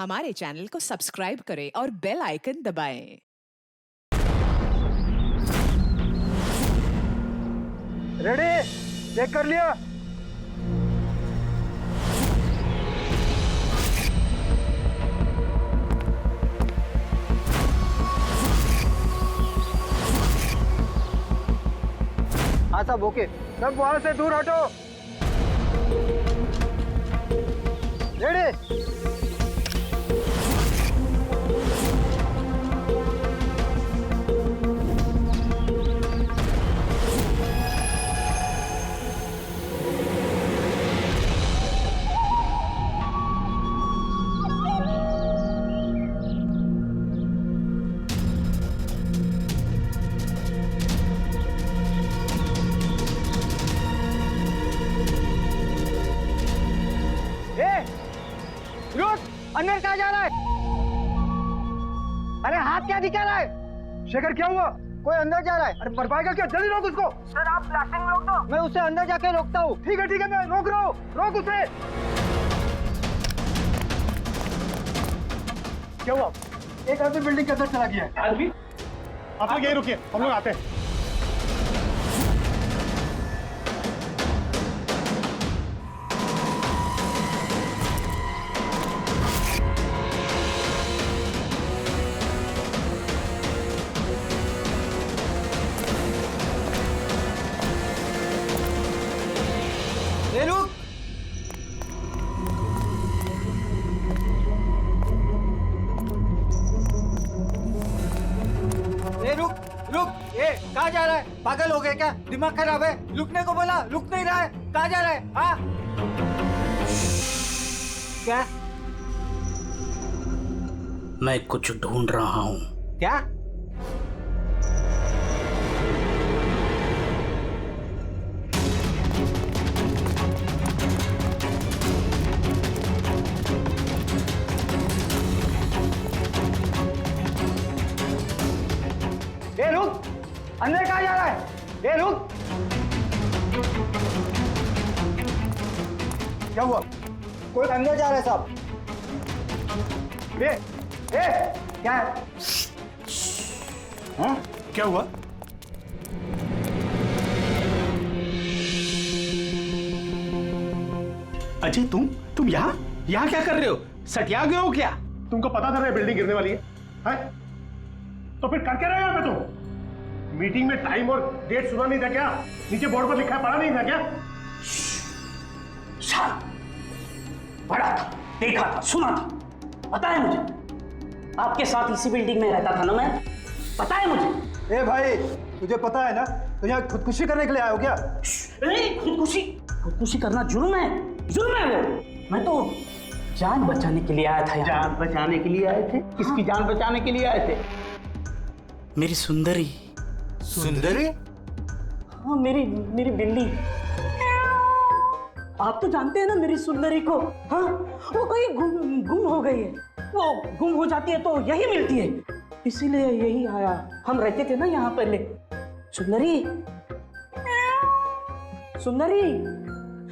हमारे चैनल को सब्सक्राइब करें और बेल आइकन दबाएं। रेडी? चेक कर लिया? हाँ सब ओके। सब वहां से दूर हटो। रेडी? रुक! अंदर कहाँ जा रहा है? अरे हाथ क्या दिखा रहा है? शेखर क्या हुआ? कोई अंदर जा रहा है। अरे मर पाएगा क्या? जल्दी रोक उसको। सर आप ब्लास्टिंग रोक दो। मैं उसे अंदर जाके रोकता हूँ। ठीक है मैं रोक रहा हूँ। रोक उसे। क्या हुआ? एक आदमी बिल्डिंग के अंदर चला गया है। आदमी? आप लोग यहीं रुकिए, हम लोग आते हैं। कहाँ जा रहा है? पागल हो गए क्या? दिमाग खराब है? रुकने को बोला, रुक नहीं रहा है। कहाँ जा रहा है? हाँ? क्या? मैं कुछ ढूंढ रहा हूँ। क्या? ए रुक! अंदर कहाँ जा रहा है? ए रुक! क्या हुआ? कोई अंदर जा रहा है साहब। क्या है? हाँ? क्या हुआ? अजय तुम यहाँ क्या कर रहे हो? सटिया गए हो क्या? तुमको पता था ना बिल्डिंग गिरने वाली है? तो फिर कर क्या रहे हो यहाँ पे तुम? मीटिंग में टाइम और डेट सुना नहीं था क्या? नीचे बोर्ड पर लिखा है, पढ़ा नहीं था क्या? पढ़ा था, देखा था, सुना था, पता है मुझे। आपके साथ इसी बिल्डिंग में रहता था ना मैं, पता है मुझे। ए भाई, तुझे पता है ना तो यहाँ खुदकुशी करने के लिए आए हो क्या? खुदकुशी करना जुर्म है वो। मैं तो जान बचाने के लिए आया था। जान बचाने के लिए आए थे? किसकी जान बचाने के लिए आए थे? मेरी सुंदरी। हाँ, मेरी बिल्ली। आप तो जानते हैं ना मेरी सुंदरी को। हाँ, वो कहीं गुम हो गई है। वो गुम हो जाती है तो यही मिलती है, इसीलिए यही आया। हम रहते थे ना यहाँ पहले। सुंदरी।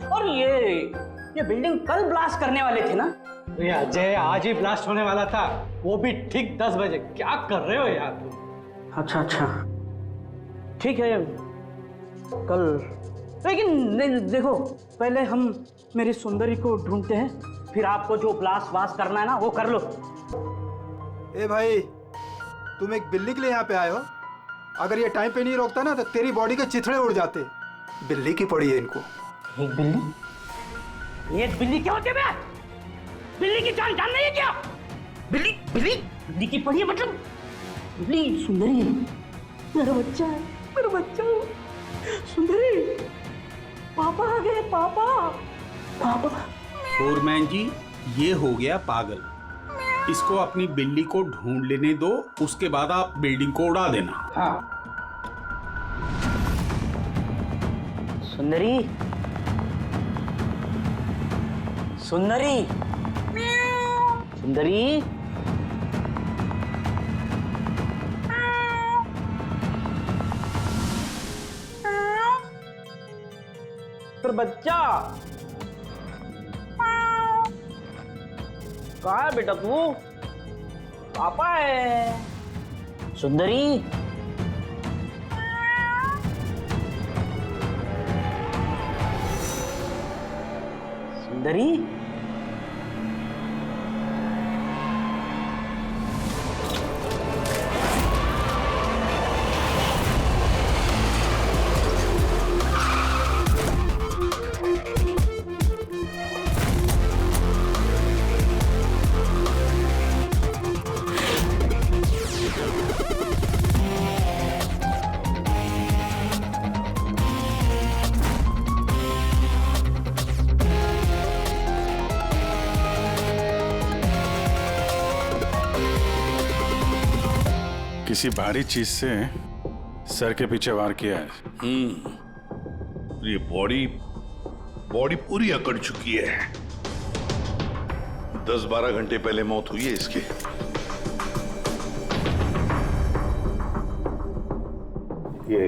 और ये बिल्डिंग कल ब्लास्ट करने वाले थे ना? अजय आज ही ब्लास्ट होने वाला था, वो भी ठीक 10 बजे। क्या कर रहे हो यार तुम? अच्छा, ठीक है कल, लेकिन देखो पहले हम मेरी सुंदरी को ढूंढते हैं, फिर आपको जो ब्लास्ट वास्ट करना है ना वो कर लो। ए भाई, तुम एक बिल्ली के लिए यहाँ पे आए हो? अगर ये टाइम पे नहीं रोकता ना तो तेरी बॉडी के चिथड़े उड़ जाते। बिल्ली की पड़ी है इनको। एक बिल्ली क्या होती है? बिल्ली की जान नहीं है क्या? बिल्ली की पड़ी है मतलब? बिल्ली सुंदरी है, मेरा बच्चा है। सुंदरी, पापा आ गए। पापा। फोरमैन जी, ये हो गया पागल। इसको अपनी बिल्ली को ढूंढ लेने दो, उसके बाद आप बिल्डिंग को उड़ा देना। हाँ। सुंदरी। पर बच्चा कहाँ है बेटा तू? पापा है। सुंदरी, सुंदरी, किसी भारी चीज से सर के पीछे वार किया है। ये बॉडी पूरी अकड़ चुकी है। 10-12 घंटे पहले मौत हुई है इसकी। ये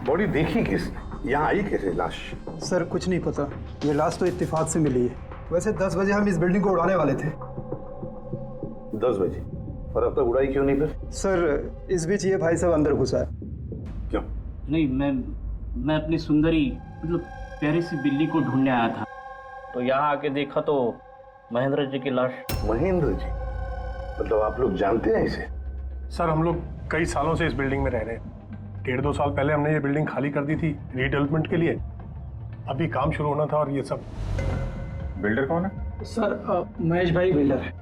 बॉडी देखी किसने? यहाँ आई कैसे लाश? सर कुछ नहीं पता, ये लाश तो इत्तेफाक से मिली है। वैसे 10 बजे हम इस बिल्डिंग को उड़ाने वाले थे। 10 बजे? और अब तक उड़ाई क्यों नहीं फिर? सर इस बीच ये भाई साहब अंदर घुसा है। क्यों? नहीं, मैं अपनी सुंदरी मतलब प्यारी सी बिल्ली को ढूंढने आया था, तो यहाँ आके देखा तो महेंद्र जी की लाश। महेंद्र जी? मतलब आप लोग जानते हैं इसे? सर हम लोग कई सालों से इस बिल्डिंग में रह रहे हैं। 1.5-2 साल पहले हमने ये बिल्डिंग खाली कर दी थी रीडेवलपमेंट के लिए। अभी काम शुरू होना था और ये सब। बिल्डर कौन है? सर महेश भाई बिल्डर है।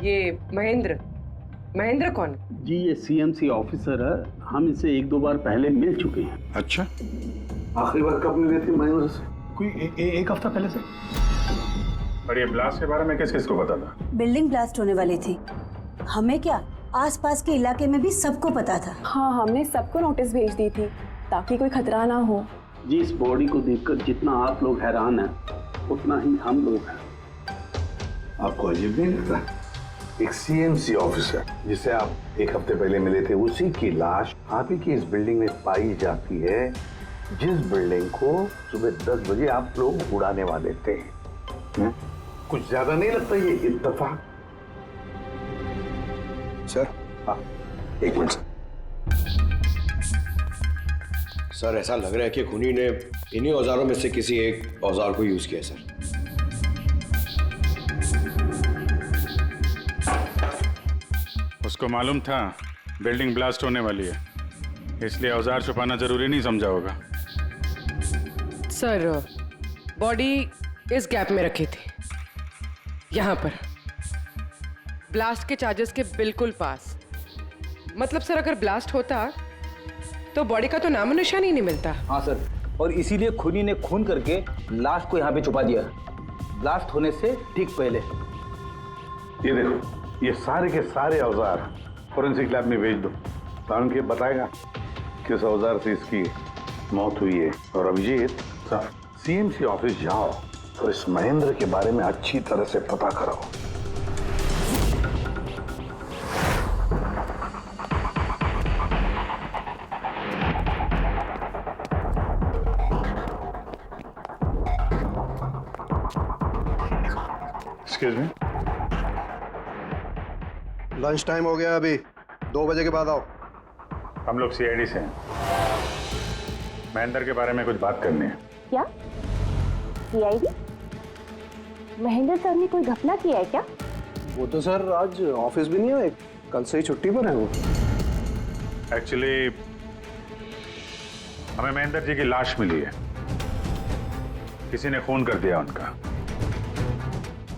ये महेंद्र कौन? जी ये सीएमसी ऑफिसर है, हम इसे 1-2 बार पहले मिल चुके हैं। अच्छा, आखिरी बार कब मिले थे महेंद्र से? कोई एक हफ्ता पहले से। और ये ब्लास्ट के बारे में किस किस को पता था? बिल्डिंग ब्लास्ट होने वाली थी, हमें क्या आसपास के इलाके में भी सबको पता था। हाँ, हमने सबको नोटिस भेज दी थी ताकि कोई खतरा ना हो। जी इस बॉडी को देखकर जितना आप लोग हैरान हैं उतना ही हम लोग हैं। आपको अजीब नहीं लगता? एक सीएमसी ऑफिसर जिसे आप 1 हफ्ते पहले मिले थे, उसी की लाश आप ही की इस बिल्डिंग में पाई जाती है, जिस बिल्डिंग को सुबह 10 बजे आप लोग उड़ाने वाले थे। कुछ ज्यादा नहीं लगता ये इत्तेफाक? सर हाँ, 1 मिनट सर, ऐसा लग रहा है कि खूनी ने इन्हीं औजारों में से किसी एक औजार को यूज किया सर। उसको मालूम था बिल्डिंग ब्लास्ट होने वाली है, इसलिए औजार छुपाना जरूरी नहीं समझा होगा। सर बॉडी इस गैप में रखी थी, यहाँ पर ब्लास्ट के चार्जेस के बिल्कुल पास। मतलब सर अगर ब्लास्ट होता तो बॉडी का तो नामो निशान ही नहीं मिलता। हाँ सर, और इसीलिए खूनी ने खून करके लाश को यहाँ पे छुपा दिया ब्लास्ट होने से ठीक पहले। ये देखो, ये सारे के सारे औजार फोरेंसिक लैब में भेज दो, कारण के बताएगा किस औजार से इसकी मौत हुई है। और अभिजीत सर, सीएमसी ऑफिस जाओ और इस महेंद्र के बारे में अच्छी तरह से पता कराओ। एक्सक्यूज मी, लंच टाइम हो गया, अभी 2 बजे के बाद आओ। हम लोग सीआईडी से हैं, महेंद्र के बारे में कुछ बात करनी है। क्या सीआईडी? महेंद्र सर ने कोई घपला किया है क्या? वो तो सर आज ऑफिस भी नहीं आए, कल से ही छुट्टी पर है वो। एक्चुअली हमें महेंद्र जी की लाश मिली है, किसी ने खून कर दिया उनका।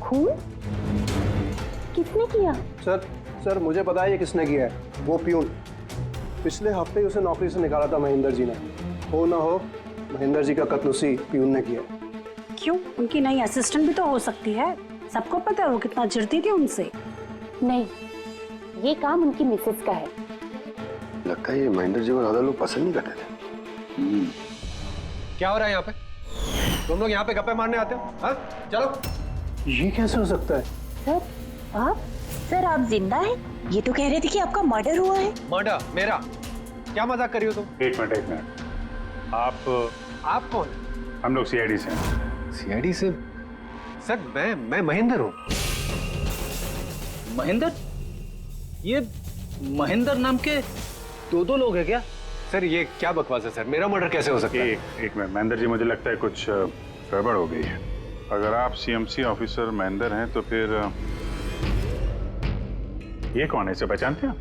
खून? किसने किया? सर मुझे पता है ये किसने किया है, वो प्यून। पिछले हफ्ते ही उसे नौकरी से निकाला था महेंद्र जी ने। हो ना हो महेंद्र जी का कत्ल उसी प्यून ने किया। क्यों? उनकी नई असिस्टेंट भी तो हो सकती है, सबको पता है वो कितना चिढ़ती थी उनसे। नहीं, ये काम उनकी मिसेस का है। लगता है ये महेंद्र जी को ज्यादा लोग पसंद नहीं करते थे। क्या हो रहा है यहाँ पे? तुम लोग यहाँ पे गप्पे मारने आते हो? हाँ चलो। ये कैसे हो सकता है? सर आप? सर आप जिंदा हैं? ये तो कह रहे थे कि आपका मर्डर हुआ है। मर्डर मेरा? क्या मजाक कर रही हो तुम? एक मिनट, आप कौन? हम लोग सीआईडी से हैं। सीआईडी से? सर मैं महेंद्र हूँ। महेंद्र? ये महेंद्र नाम के दो लोग हैं क्या? सर ये क्या बकवास है सर, मेरा मर्डर कैसे हो सकता है? एक मिनट महेंद्र जी, मुझे लगता है कुछ गड़बड़ हो गई है। अगर आप सीएमसी ऑफिसर महेंद्र हैं तो फिर ये कौन है, इसे पहचानते हैं?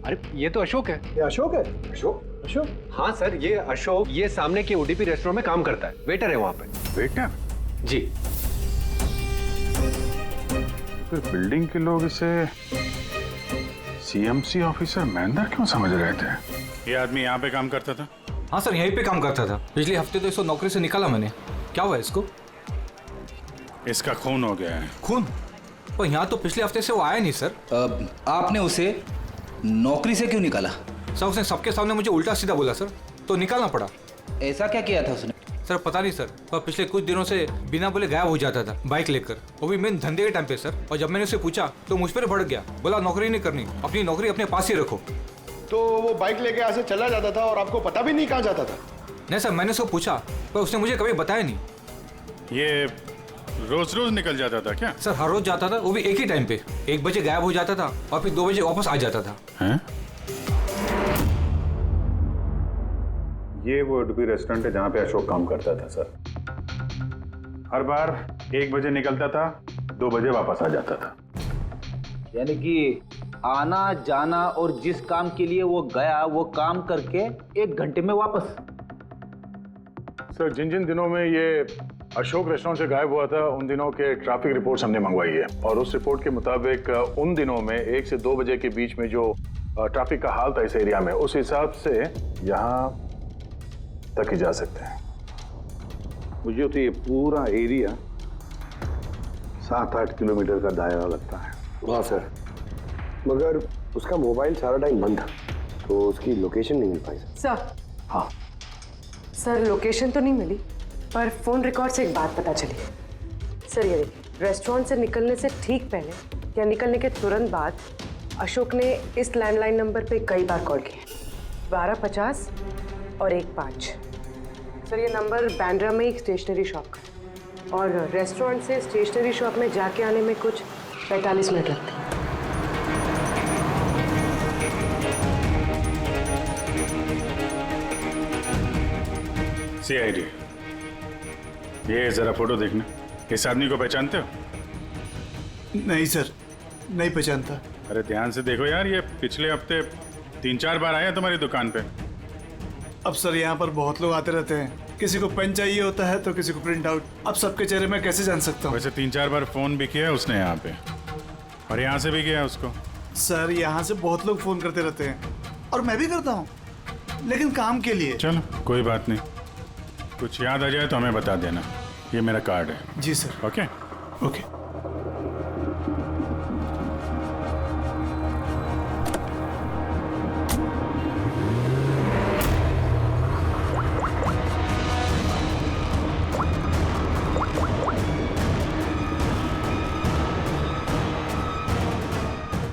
अरे ये तो अशोक है। ये अशोक है? अशोक? हाँ सर, ये अशोक ये सामने के ओडीपी रेस्टोरेंट में काम करता है, वेटर है वहाँ पे। वेटर? जी। फिर बिल्डिंग के लोग इसे सीएमसी ऑफिसर महेंद्र क्यों समझ रहे थे? ये आदमी यहाँ पे काम करता था? हाँ सर, यहीं पे काम करता था। पिछले हफ्ते तो इसको नौकरी से निकाला मैंने। क्या हुआ इसको? इसका खून हो गया है। खून? पर यहाँ तो पिछले हफ्ते से वो आया नहीं सर। आपने उसे नौकरी से क्यों निकाला? सर उसने सबके सामने मुझे उल्टा सीधा बोला सर, तो निकालना पड़ा। ऐसा क्या किया था उसने? सर पता नहीं सर, पर पिछले कुछ दिनों से बिना बोले गायब हो जाता था बाइक लेकर, वो भी मेन धंधे के टाइम पे सर। और जब मैंने उसे पूछा तो मुझ पर भड़क गया, बोला नौकरी नहीं करनी, अपनी नौकरी अपने पास ही रखो। तो वो बाइक लेके यहाँ से चला जाता था और आपको पता भी नहीं कहाँ जाता था? नहीं सर, मैंने उसको पूछा पर उसने मुझे कभी बताया नहीं। ये रोज रोज निकल जाता था क्या? सर हर रोज जाता था, वो भी एक ही टाइम पे। 1 बजे गायब हो जाता था और फिर 2 बजे वापस आ जाता था। हैं? ये वो ओडीपी रेस्टोरेंट है जहाँ पे अशोक काम करता था सर। हर बार 1 बजे निकलता था, 2 बजे वापस आ जाता था। यानी कि आना जाना और जिस काम के लिए वो गया वो काम करके 1 घंटे में वापस। सर जिन जिन दिनों में ये अशोक रेस्टोरेंट से गायब हुआ था उन दिनों के ट्रैफिक रिपोर्ट्स हमने मंगवाई है, और उस रिपोर्ट के मुताबिक उन दिनों में 1 से 2 बजे के बीच में जो ट्रैफिक का हाल था इस एरिया में, उस हिसाब से यहाँ तक ही जा सकते हैं। मुझे तो ये पूरा एरिया 7-8 किलोमीटर का दायरा लगता है। वाह सर, मगर उसका मोबाइल सारा टाइम बंद था, तो उसकी लोकेशन नहीं मिल पाई सर। हाँ सर लोकेशन तो नहीं मिली, पर फोन रिकॉर्ड से एक बात पता चली। सर ये देखिए, रेस्टोरेंट से निकलने से ठीक पहले या निकलने के तुरंत बाद अशोक ने इस लैंडलाइन नंबर पे कई बार कॉल किया, 1250 और 15। सर ये नंबर बांद्रा में एक स्टेशनरी शॉप का है, और रेस्टोरेंट से स्टेशनरी शॉप में जाके आने में कुछ 45 मिनट लगते हैं। सीआईडी, ये जरा फोटो देखना। इस आदमी को पहचानते हो? नहीं सर, नहीं पहचानता। अरे ध्यान से देखो यार, ये पिछले हफ्ते 3-4 बार आया तुम्हारी दुकान पे। अब सर यहाँ पर बहुत लोग आते रहते हैं, किसी को पेन चाहिए होता है तो किसी को प्रिंट आउट। अब सबके चेहरे में कैसे जान सकता हूँ? वैसे 3-4 बार फोन भी किया उसने यहाँ पे, और यहाँ से भी किया उसको। सर यहाँ से बहुत लोग फोन करते रहते हैं, और मैं भी करता हूँ, लेकिन काम के लिए। चलो कोई बात नहीं, कुछ याद आ जाए तो हमें बता देना। ये मेरा कार्ड है। जी सर। Okay okay.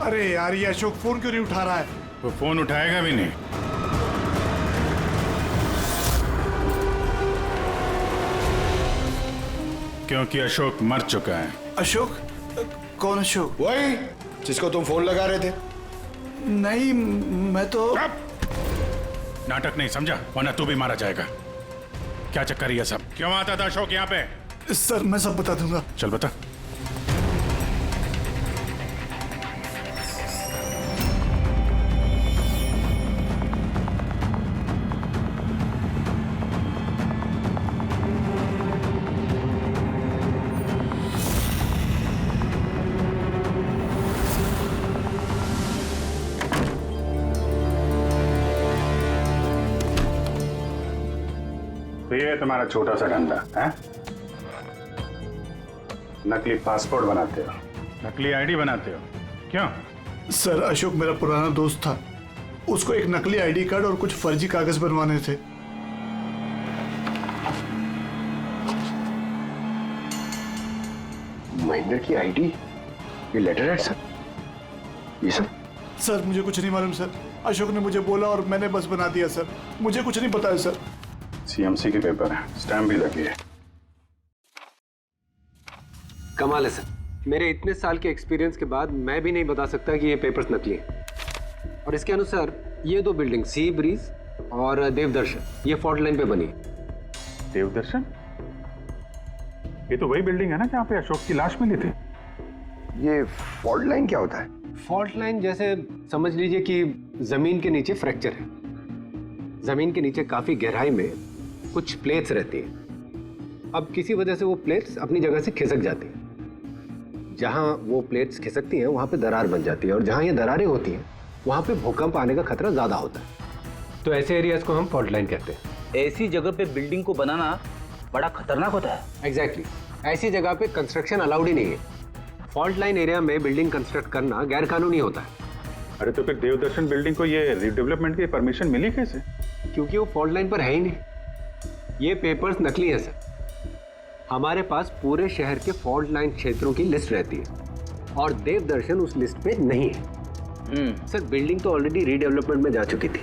अरे यार, ये अशोक फोन क्यों नहीं उठा रहा है? वो फोन उठाएगा भी नहीं। क्योंकि अशोक मर चुका है। अशोक? कौन अशोक? वही जिसको तुम फोन लगा रहे थे। नहीं, मैं तो नाटक नहीं समझा, वरना तू भी मारा जाएगा। क्या चक्कर है ये सब? क्यों आता था अशोक यहाँ पे? सर मैं सब बता दूंगा। चल बता। तो ये तुम्हारा छोटा सा धंधा है? नकली पासपोर्ट बनाते हो, नकली आईडी बनाते हो, क्यों? सर अशोक मेरा पुराना दोस्त था, उसको एक नकली आईडी कार्ड और कुछ फर्जी कागज बनवाने थे। महेंद्र की आईडी, ये लेटर है सर, ये सब? सर मुझे कुछ नहीं मालूम सर, अशोक ने मुझे बोला और मैंने बस बना दिया सर, मुझे कुछ नहीं पता है सर। सीएमसी के पेपर है, स्टैम्प भी लगी है। कमाल है सर, मेरे इतने साल के एक्सपीरियंस के बाद मैं भी नहीं बता सकता कि ये पेपर्स नकली हैं। और इसके अनुसार ये दो बिल्डिंग सी ब्रीज और देवदर्शन ये फॉल्ट लाइन पे बनी है। देवदर्शन? ये तो वही बिल्डिंग है ना जहाँ पे अशोक की लाश मिली थी। ये फॉल्ट लाइन क्या होता है? फॉल्ट लाइन जैसे समझ लीजिए कि जमीन के नीचे फ्रैक्चर है। जमीन के नीचे काफी गहराई में कुछ प्लेट्स रहती हैं। अब किसी वजह से वो प्लेट्स अपनी जगह से खिसक जाती हैं। जहां वो प्लेट्स खिसकती हैं वहां पे दरार बन जाती है, और जहां ये दरारें होती हैं वहां पे भूकंप आने का खतरा ज्यादा होता है। तो ऐसे एरियाज को हम फॉल्ट लाइन कहते हैं। ऐसी जगह पे बिल्डिंग को बनाना बड़ा खतरनाक होता है। एग्जैक्टली, ऐसी जगह पे कंस्ट्रक्शन अलाउड ही नहीं है। फॉल्ट लाइन एरिया में बिल्डिंग कंस्ट्रक्ट करना गैर कानूनी होता है। अरे तो फिर देवदर्शन बिल्डिंग को ये रीडेवलपमेंट की परमिशन मिली कैसे? क्योंकि वो फॉल्ट लाइन पर है ही नहीं। ये पेपर्स नकली हैं सर। हमारे पास पूरे शहर के फॉल्ट लाइन क्षेत्रों की लिस्ट रहती है और देवदर्शन उस लिस्ट पे नहीं है। सर बिल्डिंग तो ऑलरेडी रीडेवलपमेंट में जा चुकी थी।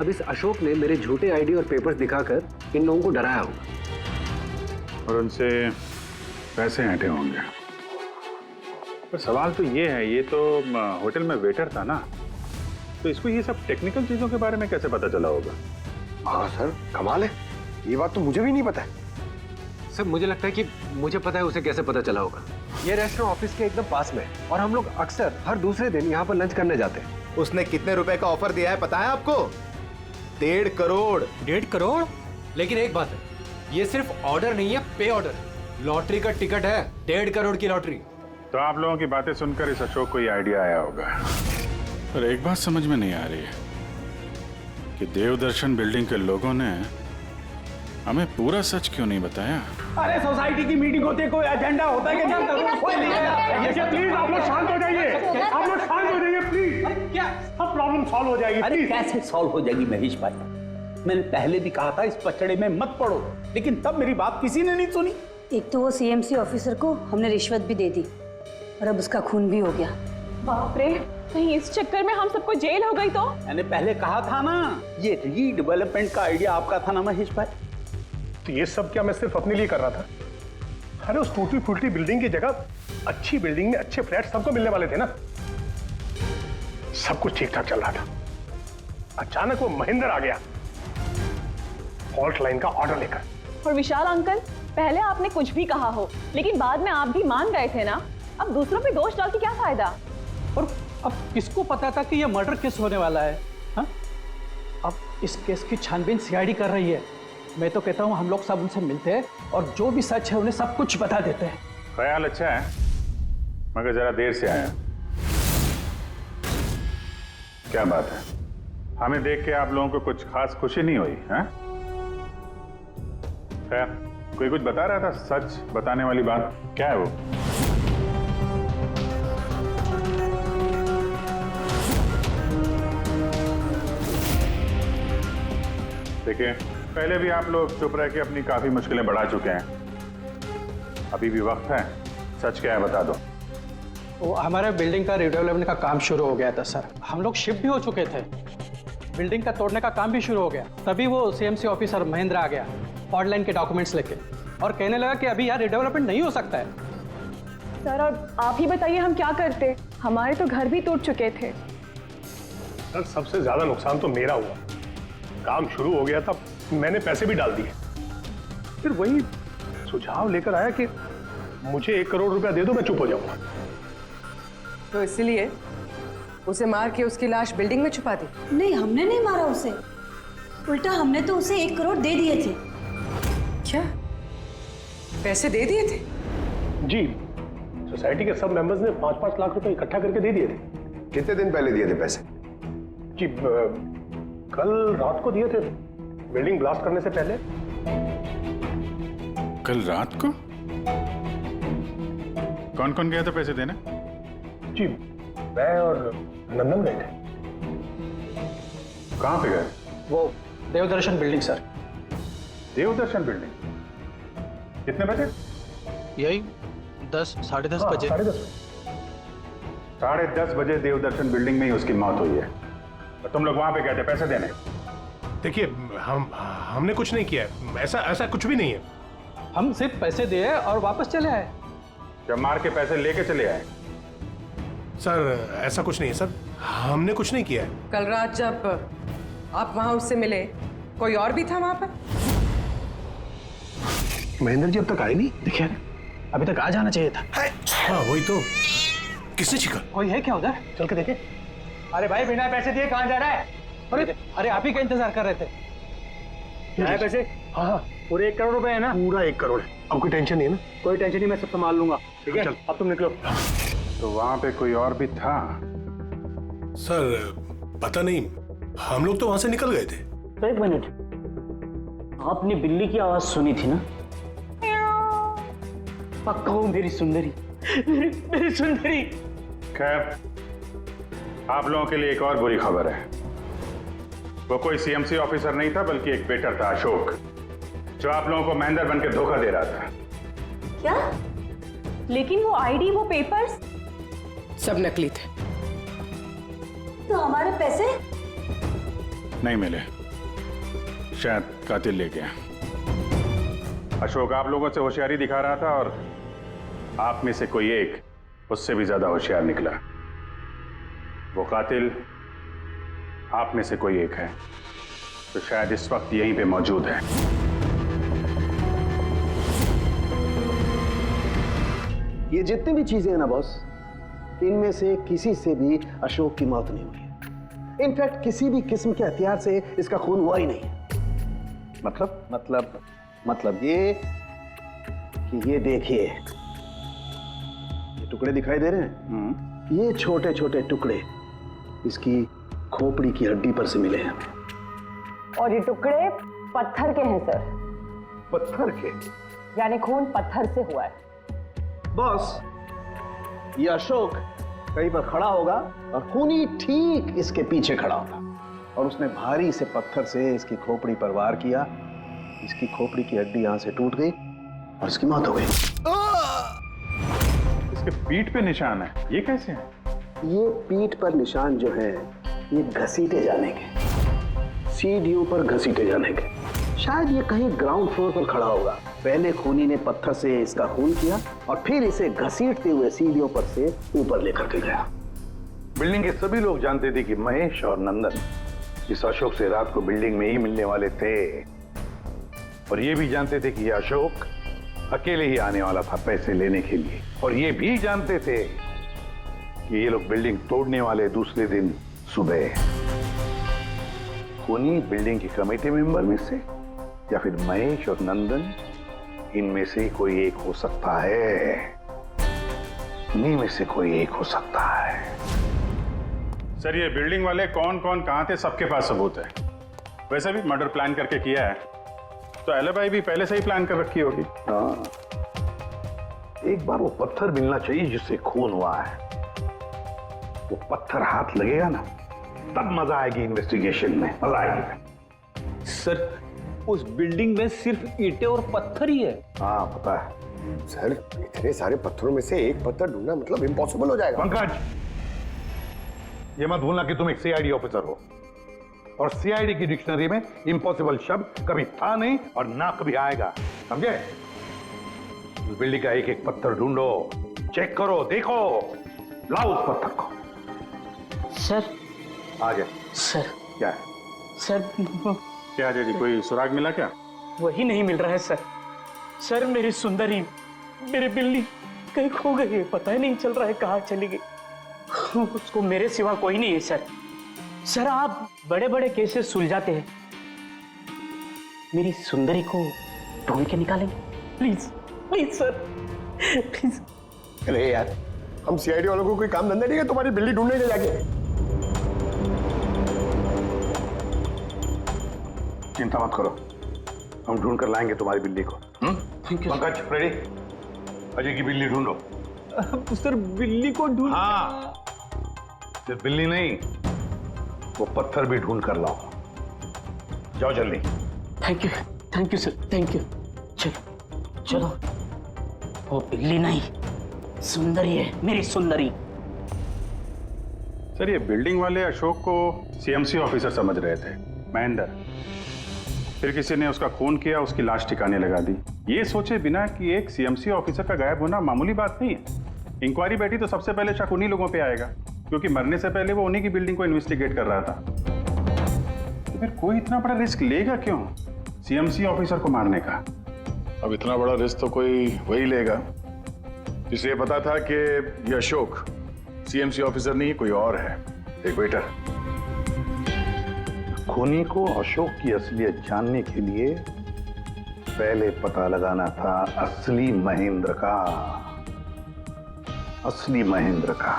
अब इस अशोक ने मेरे झूठे आईडी और पेपर्स दिखाकर इन लोगों को डराया होगा और उनसे पैसे ऐंठे होंगे। पर सवाल तो ये है, ये तो होटल में वेटर था ना, तो इसको ये सब टेक्निकल चीजों के बारे में कैसे पता चला होगा? हाँ सर, कमाल है, ये बात तो मुझे भी नहीं पता है। सर मुझे लगता है कि मुझे पता है उसे कैसे पता चला होगा। ये रेस्टोरेंट ऑफिस के एकदम पास में है और हम लोग अक्सर हर दूसरे दिन यहाँ पर लंच करने जाते हैं। उसने कितने रुपए का ऑफर दिया है पता है आपको? 1.5 करोड़। 1.5 करोड़? लेकिन एक बात है, ये सिर्फ ऑर्डर नहीं है, पे ऑर्डर। लॉटरी का टिकट है, 1.5 करोड़ की लॉटरी। तो आप लोगों की बातें सुनकर इस अशोक को ये आइडिया आया होगा। पर एक बात समझ में नहीं आ रही है कि देवदर्शन बिल्डिंग के लोगों ने हमें पूरा सच क्यों नहीं बताया? अरे सोसाइटी की मीटिंग होती है, कोई एजेंडा होता है कि प्लीज आप लोग शांत हो जाइए, आप लोग शांत हो जाइए प्लीज। क्या सब प्रॉब्लम सॉल्व हो जाएगी? अरे कैसे सॉल्व हो जाएगी महेश भाई? मैंने पहले भी कहा था इस पचड़े में मत पड़ो, लेकिन तब मेरी बात किसी ने नहीं सुनी। एक तो वो सीएमसी ऑफिसर को हमने रिश्वत भी दे दी और अब उसका खून भी हो गया। बाप रे, कहीं इस चक्कर में हम सबको जेल हो गई तो? मैंने पहले कहा था ना, ये रीडेवलपमेंट का आइडिया आपका था ना महेश भाई? तो ये सब क्या मैं सिर्फ अपने लिए कर रहा था? अरे उस टूटी फूटी बिल्डिंग की जगह अच्छी बिल्डिंग में अच्छे फ्लैट सबको मिलने वाले थे ना। सब कुछ ठीक ठाक चल रहा था, अचानक वो महेंद्र आ गया फॉल्ट लाइन का ऑर्डर लेकर। और विशाल अंकल, पहले आपने कुछ भी कहा हो, लेकिन बाद में आप भी मान गए थे ना। अब दूसरों पे दोष डाल के क्या फायदा? और अब किसको पता था कि ये मर्डर केस होने वाला है? हा? अब इस केस की छानबीन सीआईडी कर रही है। मैं तो कहता हूँ हम लोग सब उनसे मिलते हैं और जो भी सच है उन्हें सब कुछ बता देते हैं। ख्याल अच्छा है, मगर जरा देर से आया। क्या बात है, हमें देख के आप लोगों को कुछ खास खुशी नहीं हुई? हैं? खैर, कोई कुछ बता रहा था, सच बताने वाली बात क्या है वो? देखिए, पहले भी आप लोग चुप रह के अपनी काफी मुश्किलें बढ़ा चुके हैं। अभी भी वक्त है, सच क्या है बता दो। वो हमारे बिल्डिंग का रिडेवलपमेंट का काम शुरू हो गया था सर। हम लोग शिफ्ट भी हो चुके थे, बिल्डिंग का तोड़ने का काम भी शुरू हो गया। तभी वो सीएमसी ऑफिसर महेंद्र आ गया फॉल्ट लाइन के डॉक्यूमेंट्स लेके और कहने लगा कि अभी यार रिडेवलपमेंट नहीं हो सकता है। सर अब आप ही बताइए हम क्या करते? हमारे तो घर भी टूट चुके थे। सर सबसे ज्यादा नुकसान तो मेरा हुआ। काम शुरू हो गया था, मैंने पैसे भी डाल दिए, फिर वही सुझाव लेकर आया कि मुझे 1 करोड़ रुपया दे दो, मैं चुप हो जाऊंगा। तो इसलिए उसे मार के उसकी लाश बिल्डिंग में छुपा दी? नहीं, हमने नहीं मारा उसे, उल्टा हमने तो उसे 1 करोड़ दे दिए थे। क्या पैसे दे दिए थे? जी, सोसाइटी के सब मेंबर्स ने 5-5 लाख रुपए इकट्ठा करके दे दिए थे। कितने दिन पहले दिए थे पैसे? जी कल रात को दिए थे, बिल्डिंग ब्लास्ट करने से पहले। कल रात को? कौन कौन गया था पैसे देने? जी मैं और नंदन गए थे। कहाँ पे गए? वो देवदर्शन बिल्डिंग सर। देवदर्शन बिल्डिंग? कितने बजे? यही 10 साढ़े 10 बजे। 10:30 बजे देवदर्शन बिल्डिंग में ही उसकी मौत हुई है। तो तुम लोग वहां पे गए थे पैसे देने? देखिए हमने कुछ नहीं किया है, ऐसा कुछ भी नहीं है। हम सिर्फ पैसे दिए और वापस चले आए। जब मार के पैसे लेके चले आए। सर ऐसा कुछ नहीं है सर, हमने कुछ नहीं किया है। कल रात जब आप वहां उससे मिले, कोई और भी था वहां पर? महेंद्र जी अब तक आए नहीं। देखिए अभी तक आ जाना चाहिए था। हाँ वही तो। किसने छिका? कोई है क्या उधर? चल के देखे। अरे भाई बिना पैसे दिए कहाँ जा रहा है? अरे आप ही का इंतजार कर रहे थे। क्या है पैसे? हाँ पूरे 1 करोड़ रुपए है ना? पूरा 1 करोड़ है। अब कोई टेंशन नहीं है ना? कोई टेंशन नहीं, मैं सब संभाल लूंगा। ठीक है, चल। अब तुम निकलो। तो वहां पे कोई और भी था? सर पता नहीं, हम लोग तो वहां से निकल गए थे। तो 1 मिनट, आपने बिल्ली की आवाज सुनी थी ना? पक्का हो मेरी सुंदरी, मेरी सुंदरी। खैर, आप लोगों के लिए एक और बुरी खबर है। वो कोई सीएमसी ऑफिसर नहीं था, बल्कि एक वेटर था, अशोक, जो आप लोगों को महेंद्र बन के धोखा दे रहा था। क्या? लेकिन वो आईडी, वो पेपर्स सब नकली थे। तो हमारे पैसे? नहीं मिले, शायद कातिल ले गया। अशोक आप लोगों से होशियारी दिखा रहा था और आप में से कोई एक उससे भी ज्यादा होशियार निकला। वो कातिल आप में से कोई एक है, तो शायद इस वक्त यहीं पे मौजूद है। ये जितनी भी चीजें हैं ना बॉस, इनमें से किसी से भी अशोक की मौत नहीं हुई है। इनफैक्ट किसी भी किस्म के हथियार से इसका खून हुआ ही नहीं है। मतलब ये कि ये देखिए, ये टुकड़े दिखाई दे रहे हैं? ये छोटे छोटे टुकड़े इसकी खोपड़ी की हड्डी पर से मिले हैं। और ये टुकड़े पत्थर के हैं सर। पत्थर के? यानी खून पत्थर से हुआ है। बॉस, ये अशोक कहीं पर खड़ा होगा और खूनी ठीक इसके पीछे खड़ा होगा और उसने भारी से पत्थर से इसकी खोपड़ी पर वार किया। इसकी खोपड़ी की हड्डी यहां से टूट गई और इसकी मौत हो गई। इसके पीठ पे निशान है, ये कैसे है? ये पीठ पर निशान जो है, ये घसीटे जाने के, सीढ़ियों पर घसीटे जाने के। शायद ये कहीं ग्राउंड फ्लोर पर खड़ा होगा। पहले खूनी ने पत्थर से इसका खून किया और फिर इसे घसीटते हुए सीढ़ियों पर से ऊपर लेकर के गया। बिल्डिंग के सभी लोग जानते थे कि महेश और नंदन इस अशोक से रात को बिल्डिंग में ही मिलने वाले थे, और ये भी जानते थे कि ये अशोक अकेले ही आने वाला था पैसे लेने के लिए, और ये भी जानते थे कि ये लोग बिल्डिंग तोड़ने वाले दूसरे दिन सुबह। खूनी बिल्डिंग की कमेटी मेंबर में से या फिर महेश और नंदन, इनमें से कोई एक हो सकता है। इन्हीं में से कोई एक हो सकता है। सर ये बिल्डिंग वाले कौन कौन कहां थे, सबके पास सबूत है। वैसे भी मर्डर प्लान करके किया है, तो एलिबाई भी पहले से ही प्लान कर रखी होगी। हाँ, एक बार वो पत्थर मिलना चाहिए जिससे खून हुआ है। वो पत्थर हाथ लगेगा ना, तब मजा आएगी इन्वेस्टिगेशन में, मजा आएगी। सर उस बिल्डिंग में सिर्फ ईंटें और पत्थर ही है। हाँ पता है सर, इतने सारे पत्थरों में से एक पत्थर ढूंढना मतलब इम्पॉसिबल हो जाएगा। पंकज, ये मत भूलना कि तुम एक सीआईडी ऑफिसर हो, और सीआईडी की डिक्शनरी में इम्पॉसिबल शब्द कभी था नहीं और ना कभी आएगा, समझे? उस बिल्डिंग का एक एक पत्थर ढूंढो, चेक करो, देखो, लाओ उस पत्थर को। सर आ गया। सर क्या है? सर क्या जी, कोई सुराग मिला क्या? वही नहीं मिल रहा है सर। सर मेरी सुंदरी, मेरी बिल्ली कहीं खो गई है, पता ही नहीं चल रहा है कहाँ चली गई। उसको मेरे सिवा कोई नहीं है सर। सर आप बड़े बड़े केसेस सुलझाते हैं, मेरी सुंदरी को ढूंढ के निकालेंगे प्लीज, प्लीज सर, प्लीज। अरे यार, हम सीआईडी वालों को कोई काम धंधा नहीं है तुम्हारी बिल्ली ढूंढने के जाके। चिंता मत करो, हम ढूंढ कर लाएंगे तुम्हारी बिल्ली को। पंकज, रेडी? अजय की बिल्ली ढूंढो। सर बिल्ली को ढूंढ? हाँ, सिर्फ बिल्ली नहीं, वो पत्थर भी ढूंढ कर लाओ। जाओ जल्दी। Thank you sir, thank you. चलो चलो, वो बिल्ली नहीं सुंदरी है, मेरी सुंदरी। सर ये बिल्डिंग वाले अशोक को सीएमसी ऑफिसर समझ रहे थे, महेंद्र, फिर किसी ने उसका खून किया, उसकी लाश ठिकाने लगा दी। ये सोचे बिना कि एक सीएमसी ऑफिसर का गायब होना मामूली बात नहीं है। इंक्वायरी बैठी तो सबसे पहले शक उन्हीं लोगों पे आएगा, क्योंकि मरने से पहले वो उन्हीं की बिल्डिंग को इन्वेस्टिगेट कर रहा था। तो फिर कोई इतना बड़ा रिस्क लेगा क्यों सीएमसी ऑफिसर को मारने का? अब इतना बड़ा रिस्क तो कोई वही लेगा जिसे ये पता था कि ये अशोक सीएमसी ऑफिसर नहीं, कोई और है, एक वेटर। खूनी को अशोक की असलियत जानने के लिए पहले पता लगाना था असली महेंद्र का। असली महेंद्र का।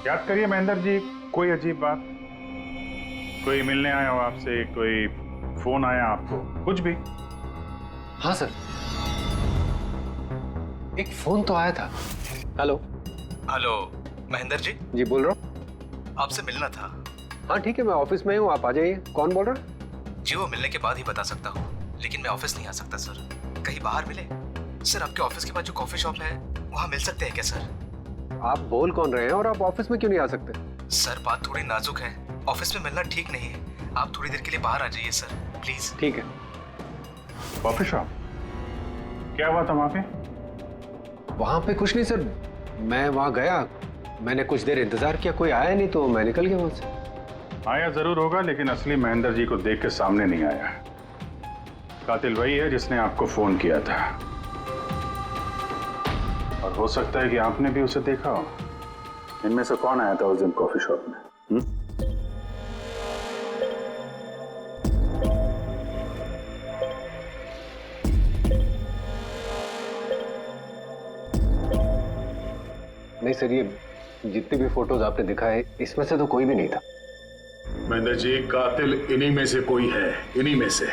याद करिए महेंद्र जी, कोई अजीब बात, कोई मिलने आया हो आपसे, कोई फोन आया आपको, कुछ भी? हाँ सर, एक फोन तो आया था। Hello hello Mahendra ji. जी बोल रहा हूँ। आपसे मिलना था। हाँ ठीक है, मैं ऑफिस में हूँ, आप आ जाइए। कौन बोल रहा है? जी वो मिलने के बाद ही बता सकता हूँ, लेकिन मैं ऑफिस नहीं आ सकता सर। कहीं बाहर मिले? सर आपके ऑफिस के पास जो कॉफी शॉप है वहाँ मिल सकते हैं क्या सर? आप बोल कौन रहे हैं और आप ऑफिस में क्यों नहीं आ सकते? सर बात थोड़ी नाजुक है, ऑफिस में मिलना ठीक नहीं है। आप थोड़ी देर के लिए बाहर आ जाइए सर, प्लीज। ठीक है। Coffee shop? क्या हुआ था वहाँ पे? वहाँ पे कुछ नहीं सर, मैं वहाँ गया, मैंने कुछ देर इंतजार किया, कोई आया नहीं तो मैं निकल गया वहाँ से। आया जरूर होगा, लेकिन असली महेंद्र जी को देख के सामने नहीं आया। कातिल वही है जिसने आपको फोन किया था, और हो सकता है कि आपने भी उसे देखा हो। इनमें से कौन आया था उस दिन कॉफी शॉप में? नहीं सर, ये जितनी भी फोटोज आपने दिखाए इसमें से तो कोई भी नहीं था। महेंद्र जी, कातिल इन्हीं में से कोई है, इन्हीं में से।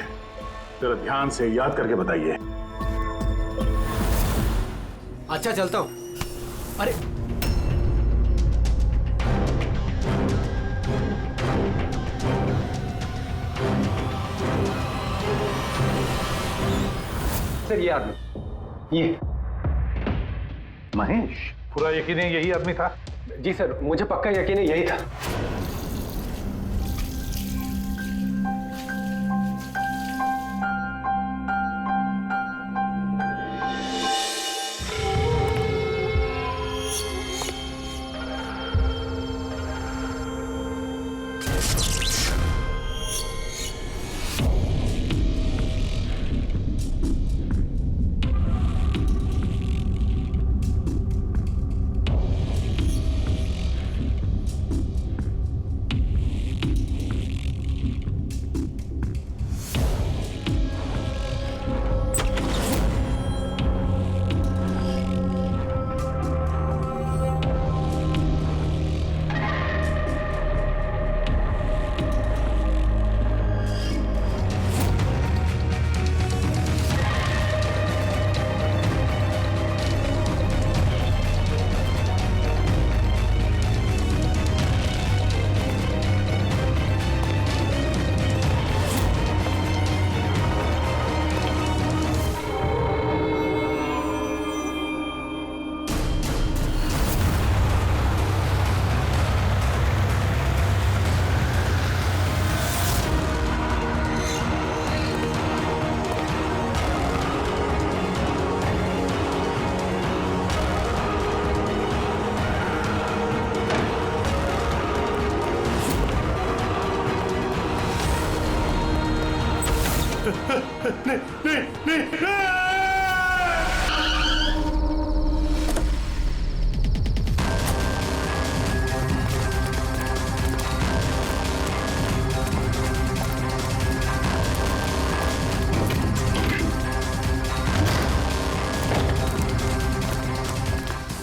जरा ध्यान से याद करके बताइए। अच्छा चलता हूँ। अरे सर ये आदमी, ये महेश, पूरा यकीन है यही आदमी था? जी सर, मुझे पक्का यकीन है यही था।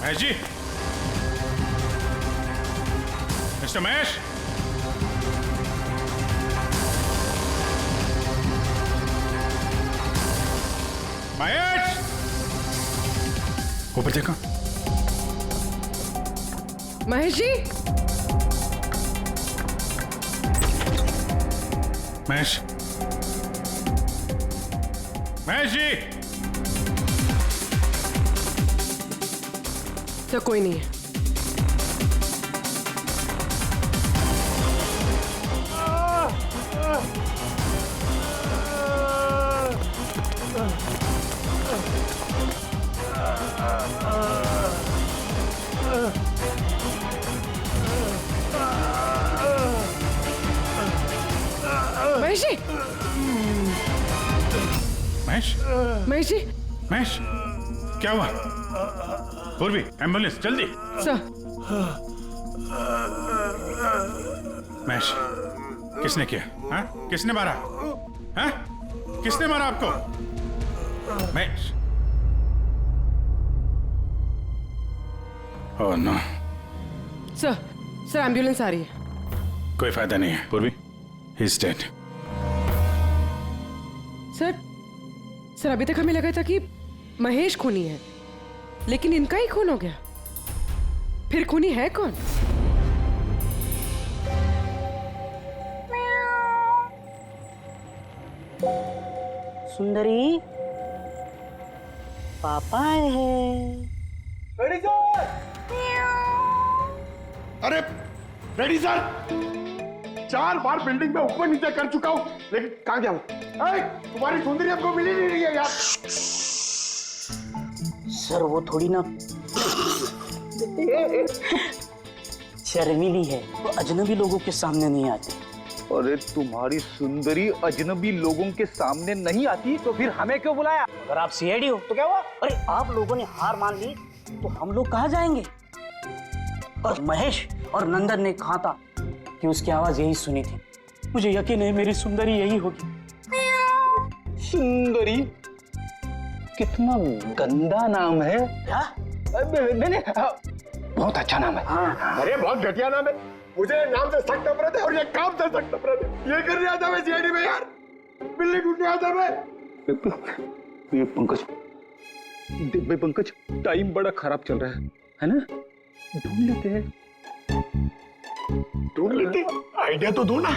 महेश जी, मिस्टर महेश, महेश, ऊपर देखो। महेश जी, महेश, महेश जी। तो कोई नहीं है। महेश जी, महेश, महेश जी, महेश, क्या हुआ? पूर्वी, एम्बुलेंस जल्दी। सर। महेश, किसने किया? हाँ? किसने मारा? हाँ? किसने मारा आपको? Mahesh. Oh no. Sir ambulance आ रही है। कोई फायदा नहीं है पूर्वी, ही इज डेड। सर अभी तक हमें लगा था कि महेश खूनी है, लेकिन इनका ही खून हो गया। फिर खूनी है कौन? सुंदरी, पापा आए हैं। Ready sir. अरे रेडी सर, 4 बार बिल्डिंग में ऊपर नीचे कर चुका हूँ, लेकिन कहाँ गया हूँ? तुम्हारी सुंदरी हमको मिली नहीं रही है यार। सर वो थोड़ी ना शर्मीली है, वो अजनबी लोगों के सामने नहीं आती। अरे तुम्हारी सुंदरी अजनबी लोगों के सामने नहीं आती तो फिर हमें क्यों बुलाया? अगर आप सीआईडी हो तो क्या हुआ? अरे आप लोगों ने हार मान ली तो हम लोग कहाँ जाएंगे? और महेश और नंदन ने कहा था कि उसकी आवाज यही सुनी थी। मुझे यकीन है मेरी सुंदरी यही होगी। सुंदरी? कितना गंदा नाम है। क्या? नहीं, बहुत अच्छा नाम है। हाँ। अरे बहुत घटिया नाम है। मुझे नाम से सख्त नफरत है और ये काम से सख्त नफरत है। ये करने आता मैं सीआईडी में यार, बिल्ली ढूंढने आता मैं। ये पंकज, टाइम बड़ा खराब चल रहा है ना? ढूंढ लेते हैं। ढूंढ लेते? आइडिया तो दो ना,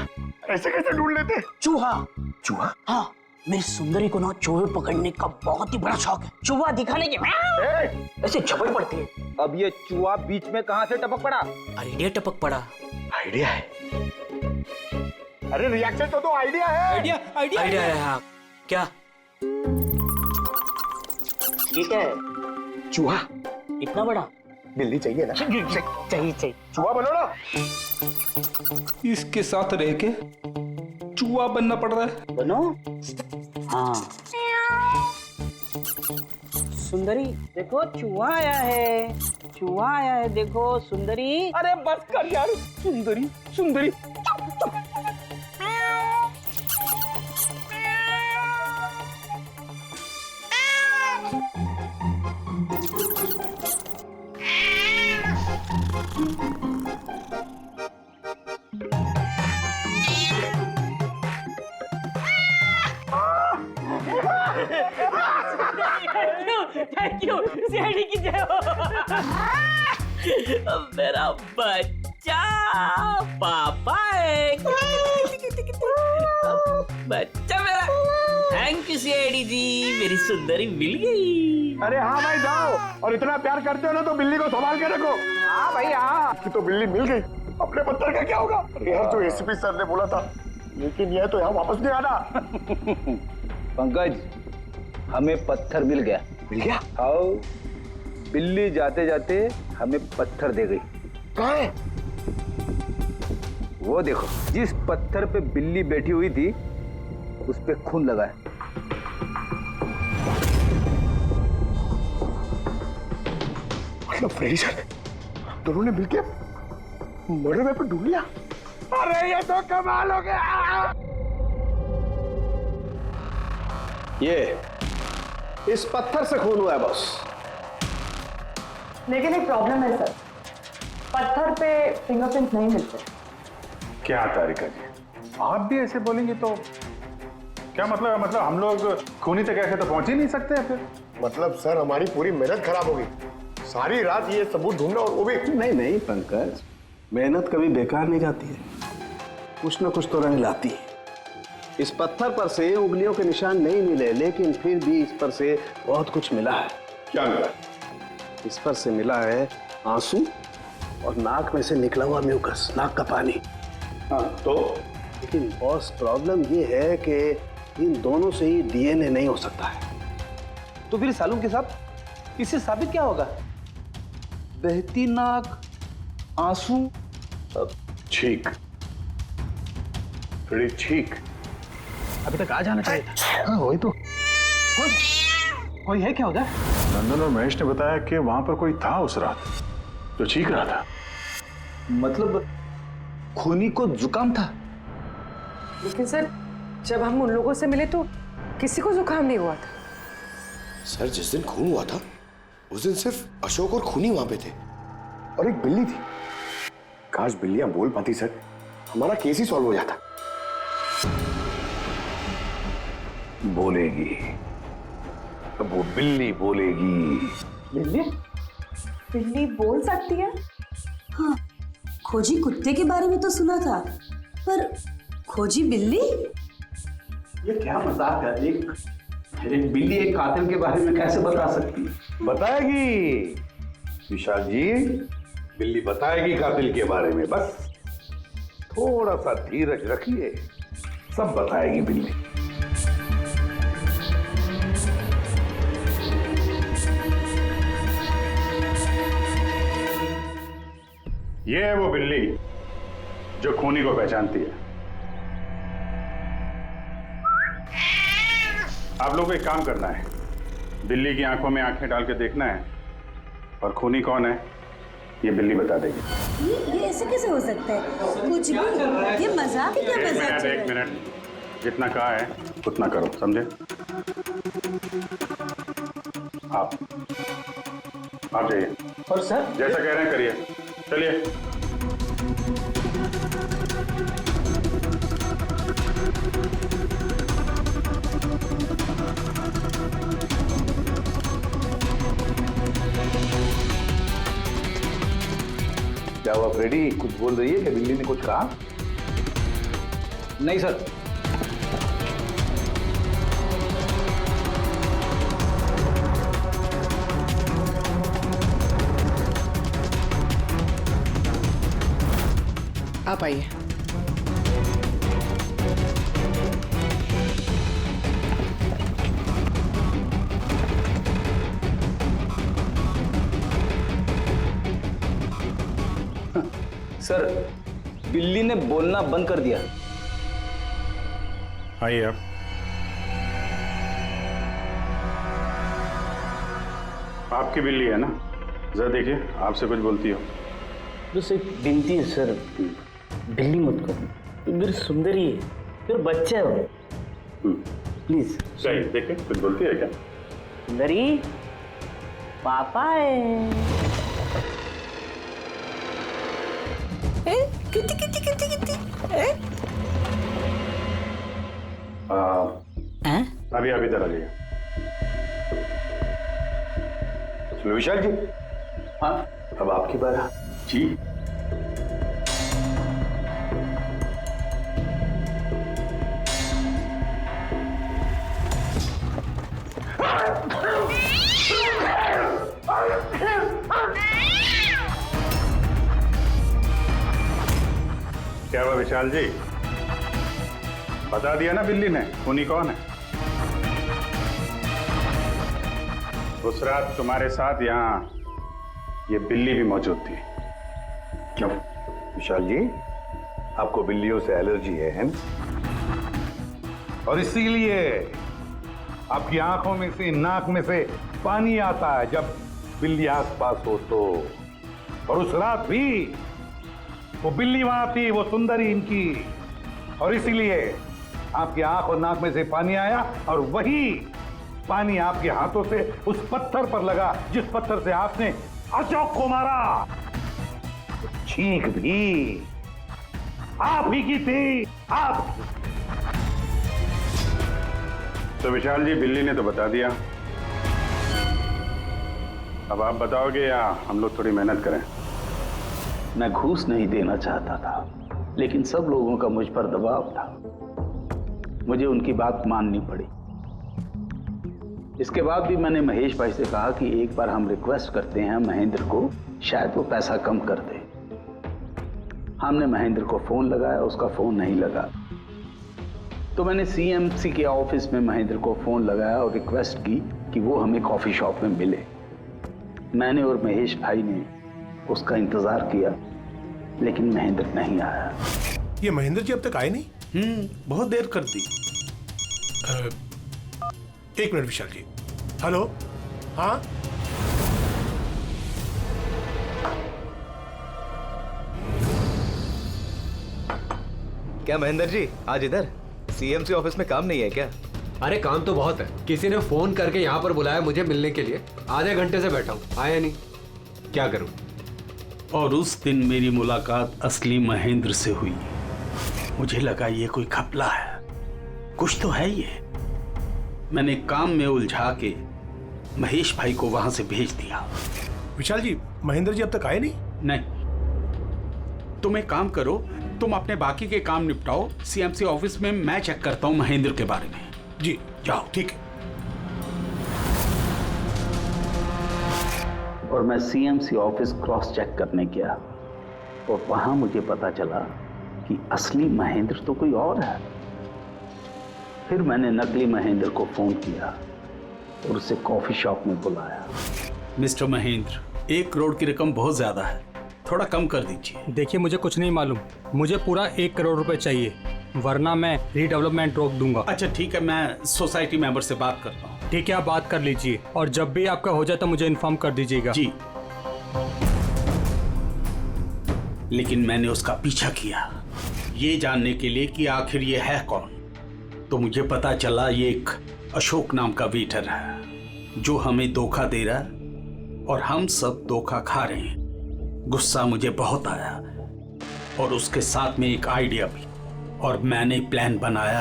ऐसे कैसे ढूंढ लेते? चूहा। चूहा? हाँ, मेरी सुंदरी को ना चूहे पकड़ने का बहुत ही बड़ा शौक है। चूहा दिखाने के ऐसे झपट पड़ती है। अब ये चूहा बीच में कहाँ से टपक पड़ा? आइडिया टपक पड़ा। आइडिया है? अरे रिएक्शन तो दो, आइडिया है। आइडिया है। हाँ क्या? ये क्या है? चूहा। इतना बड़ा? बिल्ली चाहिए ना? चाहिए। चूहा बनो ना। इसके साथ रह के चूहा बनना पड़ रहा है। बनो। हाँ। सुंदरी देखो, चूहा आया है। चूहा आया है, देखो सुंदरी। अरे बस कर यार, सुंदरी सुंदरी। थैंक यू, सीआईडी की जय हो। मेरा बच्चा पापा है। बच्चा मेरा। थैंक यू सीआईडी जी, मेरी सुंदरी मिल गई। अरे हाँ भाई जाओ, और इतना प्यार करते हो ना तो बिल्ली को संभाल के रखो। हाँ भाई हाँ। कि तो बिल्ली मिल गई, अपने पत्थर का क्या होगा? अरे यार जो एसीपी सर ने बोला था, लेकिन यह तो यहाँ वापस नहीं आना। पंकज, हमें पत्थर मिल गया। मिल गया? आओ, बिल्ली जाते जाते हमें पत्थर दे गई। कहाँ है? वो देखो, जिस पत्थर पे बिल्ली बैठी हुई थी उस पे खून लगा है। मतलब फ्रेडी सर दोनों ने मिलकर मर्डर वेपन ढूंढ लिया। अरे ये तो कमाल हो गया। ये इस पत्थर से खून हुआ है बॉस। लेकिन एक प्रॉब्लम है सर, पत्थर पे फिंगरप्रिंट नहीं मिलते। क्या तारिका जी, आप भी ऐसे बोलेंगे तो क्या मतलब है? मतलब हम लोग खूनी तक ऐसे तो पहुंच ही नहीं सकते फिर। मतलब सर हमारी पूरी मेहनत खराब हो गई। सारी रात ये सबूत ढूंढना, और वो भी नहीं पंकज, मेहनत कभी बेकार नहीं जाती है, कुछ ना कुछ तो रंग लाती है। इस पत्थर पर से उंगलियों के निशान नहीं मिले, लेकिन फिर भी इस पर से बहुत कुछ मिला है। क्या मिला? इस पर से मिला है आंसू और नाक में से निकला हुआ म्यूकस, नाक का पानी। हाँ तो? लेकिन बॉस प्रॉब्लम ये है कि इन दोनों से ही डीएनए नहीं हो सकता है। तो फिर सालू के साथ इससे साबित क्या होगा? बहती नाक, आंसू, छींक, फ्रेडी छींक। अभी तक आ जाना चाहिए था। हाँ वही तो। कोई है क्या उधर? नंदन और महेश ने बताया कि वहां पर कोई था उस रात जो चीख रहा था। मतलब खूनी को जुकाम था। लेकिन सर, जब हम उन लोगों से मिले तो किसी को जुकाम नहीं हुआ था। सर जिस दिन खून हुआ था उस दिन सिर्फ अशोक और खूनी वहां पे थे और एक बिल्ली थी। काश बिल्लियां बोल पाती सर, हमारा केस ही सॉल्व हो जाता। बोलेगी, अब वो बिल्ली बोलेगी। बिल्ली? बिल्ली बोल सकती है? हाँ, खोजी कुत्ते के बारे में तो सुना था, पर खोजी बिल्ली? ये क्या मजाक है? एक बिल्ली एक कातिल के बारे में कैसे बता सकती है? बताएगी विशाल जी, बिल्ली बताएगी कातिल के बारे में। बस थोड़ा सा धीरज रखिए, सब बताएगी बिल्ली। ये है वो बिल्ली जो खूनी को पहचानती है। आप लोगों को एक काम करना है, बिल्ली की आंखों में आंखें डाल के देखना है और खूनी कौन है ये बिल्ली बता देगी। ये ऐसे कैसे हो सकता है? कुछ भी, ये मजाक है क्या? मजाक? एक मिनट, जितना कहा है उतना करो, समझे? आप जाइए। और सर जैसा कह रहे हैं करिए, चलिए। क्या हुआ फ्रेडी, कुछ बोल रही है कि बिल्ली ने कुछ कहा? नहीं सर। आप आइए। सर, बिल्ली ने बोलना बंद कर दिया। आइए आप। आपकी बिल्ली है ना? जरा देखिए, आपसे कुछ बोलती हो। बस एक विनती है सर, बिल्ली मत करो, मेरी सुंदरी है, मेरा बच्चा है वो, प्लीज। सही, देखिए कुछ बोलती है क्या? सुंदरी, पापा है। कितनी कितनी कितनी कितनी? अभी आप इधर आ जाइए। विशाल जी। हाँ, अब आपकी बारी। जी। क्या हुआ विशाल जी? बता दिया ना बिल्ली ने खूनी कौन है? उस रात तुम्हारे साथ यहाँ ये बिल्ली भी मौजूद थी। क्यों विशाल जी, आपको बिल्लियों से एलर्जी है ना? और इसीलिए आपकी आंखों में से, नाक में से पानी आता है जब बिल्ली आसपास हो तो। और उस रात भी वो बिल्ली वहां थी, वो सुंदरी इनकी, और इसीलिए आपकी आंख और नाक में से पानी आया, और वही पानी आपके हाथों से उस पत्थर पर लगा जिस पत्थर से आपने अशोक को मारा। चीख भी आप ही की थी, आप। तो विशाल जी, बिल्ली ने तो बता दिया, अब आप बताओगे या हम लोग थोड़ी मेहनत करें? मैं घूस नहीं देना चाहता था, लेकिन सब लोगों का मुझ पर दबाव था, मुझे उनकी बात माननी पड़ी। इसके बाद भी मैंने महेश भाई से कहा कि एक बार हम रिक्वेस्ट करते हैं महेंद्र को, शायद वो पैसा कम कर दे। हमने महेंद्र को फोन लगाया, उसका फोन नहीं लगा, तो मैंने सीएमसी के ऑफिस में महेंद्र को फोन लगाया और रिक्वेस्ट की कि वो हमें कॉफी शॉप में मिले। मैंने और महेश भाई ने उसका इंतजार किया, लेकिन महेंद्र नहीं आया। ये महेंद्र जी अब तक आए नहीं? बहुत देर कर दी। एक मिनट विशाल जी। हेलो, हाँ क्या महेंद्र जी आज इधर? सीएमसी ऑफिस में काम नहीं है क्या? अरे काम तो बहुत है। किसी ने फोन करके यहाँ पर बुलाया मुझे मिलने के लिए। आधे घंटे से बैठा हूँ, आया नहीं, क्या करूँ? और उस दिन मेरी मुलाकात असली महेंद्र से हुई। मुझे लगा ये कोई घपला है, कुछ तो है ये। मैंने काम में उलझा के महेश भाई को वहां से भेज दिया। विशाल जी, महेंद्र जी अब तक आए नहीं? नहीं, तुम एक काम करो, तुम अपने बाकी के काम निपटाओ। सीएमसी ऑफिस में मैं चेक करता हूं महेंद्र के बारे में। जी जाओ। ठीक है। और मैं सीएमसी ऑफिस क्रॉस चेक करने गया और वहां मुझे पता चला कि असली महेंद्र तो कोई और है। फिर मैंने नकली महेंद्र को फोन किया और उसे कॉफी शॉप में बुलाया। मिस्टर महेंद्र, 1 करोड़ की रकम बहुत ज्यादा है, थोड़ा कम कर दीजिए। देखिए मुझे कुछ नहीं मालूम, मुझे पूरा 1 करोड़ रुपए चाहिए, वरना मैं रीडेवलपमेंट रोक दूंगा। अच्छा ठीक है, मैं सोसाइटी मेंबर से बात करता हूँ। ठीक है, आप बात कर लीजिए और जब भी आपका हो जाए तो मुझे इन्फॉर्म कर दीजिएगा। जी। लेकिन मैंने उसका पीछा किया ये जानने के लिए कि आखिर ये है कौन। तो मुझे पता चला ये एक अशोक नाम का वेटर है जो हमें धोखा दे रहा है और हम सब धोखा खा रहे हैं। गुस्सा मुझे बहुत आया और उसके साथ में एक आइडिया भी, और मैंने प्लान बनाया।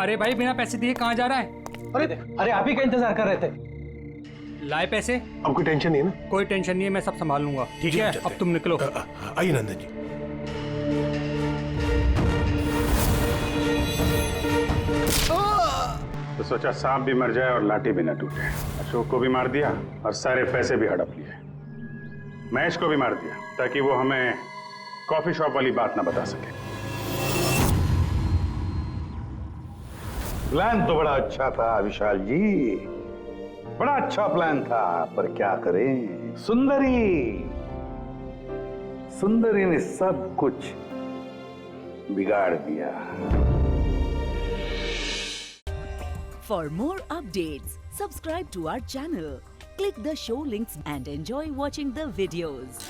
अरे भाई, बिना पैसे दिए कहाँ जा रहा है? अरे आप ही का इंतजार कर रहे थे। लाए पैसे? अब कोई टेंशन नहीं है ना? कोई टेंशन नहीं है, मैं सब संभाल लूंगा। ठीक है, अब तुम निकलो। आइए नंदन जी। तो सोचा सांप भी मर जाए और लाठी भी न टूटे। अशोक को भी मार दिया और सारे पैसे भी हड़प लिए। महेश को भी मार दिया ताकि वो हमें कॉफी शॉप वाली बात ना बता सके। प्लान तो बड़ा अच्छा था विशाल जी, बड़ा अच्छा प्लान था, पर क्या करें, सुंदरी ने सब कुछ बिगाड़ दिया। For more updates, subscribe to our channel, click the show links and enjoy watching the videos.